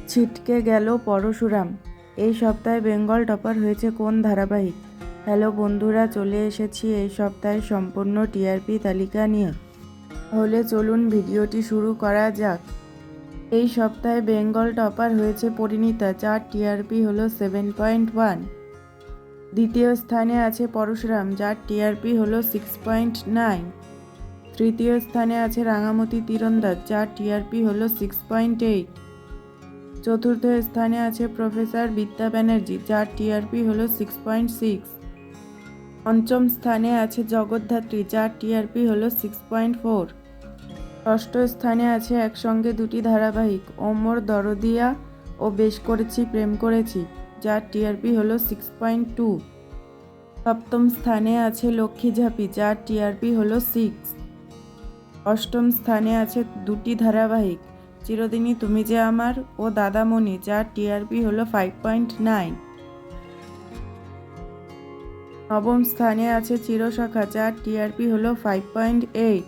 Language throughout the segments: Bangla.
ছিটকে গেল পরশুরাম। এই সপ্তাহে বেঙ্গল টপার হয়েছে কোন ধারাবাহিক? হ্যালো বন্ধুরা, চলে এসেছি এই সপ্তাহের সম্পূর্ণ টিআরপি তালিকা নিয়ে। তাহলে চলুন ভিডিওটি শুরু করা যাক। এই সপ্তাহে বেঙ্গল টপার হয়েছে পরিণীতা, যার টিআরপি হলো 7.1। দ্বিতীয় স্থানে আছে পরশুরাম, যার টিআরপি হলো 6.9। তৃতীয় স্থানে আছে রাঙামতি তীরন্দাজ, যার টিআরপি হলো 6.8। চতুর্থ স্থানে আছে প্রফেসর বিদ্যা ব্যানার্জি, যার টিআরপি হলো 6.6। পঞ্চম স্থানে আছে জগদ্ধাত্রী, যার টিআরপি হলো 6.4। ষষ্ঠ স্থানে আছে একসঙ্গে দুটি ধারাবাহিক, ওমর দরদিয়া ও বেশ করেছি প্রেম করেছি, যার টিআরপি হলো 6.2। সপ্তম স্থানে আছে লক্ষ্মী ঝাঁপি, যার টিআরপি হলো 6। অষ্টম স্থানে আছে দুটি ধারাবাহিক, চিরদিনই তুমি যে আমার ও দাদামণি, যার টিআরপি হলো 5.9। নবম স্থানে আছে চিরসখা, যার টিআরপি হলো 5.8।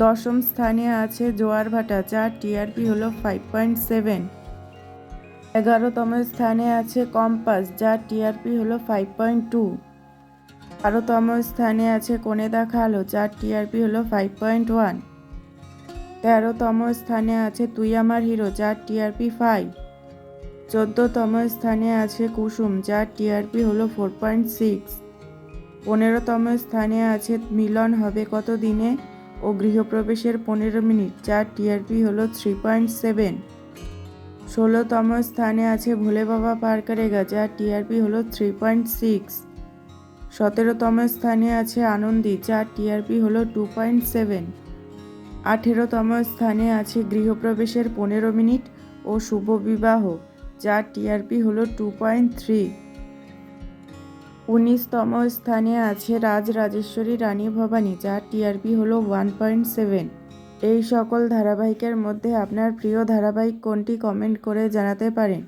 দশম স্থানে আছে জোয়ার ভাটা, যার টিআরপি হলো 5.7। 11তম স্থানে আছে কম্পাস, যার টিআরপি হলো 5.2। 12তম স্থানে আছে কোণে দেখা আলো, যার টিআরপি হলো 5.1। 13তম স্থানে আছে তুই আমার হিরো, যার টিআরপি 5। 14তম স্থানে আছে কুসুম, যার টিআরপি হলো 4.6। 15তম স্থানে আছে মিলন হবে কত দিনে ও গৃহপ্রবেশের 15 মিনিট, যার টিআরপি হলো 3.7। 16তম স্থানে আছে ভোলে বাবা পার করেগা, যার টিআরপি হলো 3.6। 17তম স্থানে আছে আনন্দী, যার টিআরপি হলো 2.7। 18তম স্থানে আছে গৃহপ্রবেশের 15 মিনিট ও শুভ বিবাহ, যার টিআরপি হলো 2.3। 19তম স্থানে আছে রাজ রাজেশ্বরী রানী ভবানী, যার টিআরপি হলো 1.7। এই সকল ধারাবাহিকের মধ্যে আপনার প্রিয় ধারাবাহিক কোনটি কমেন্ট করে জানাতে পারেন।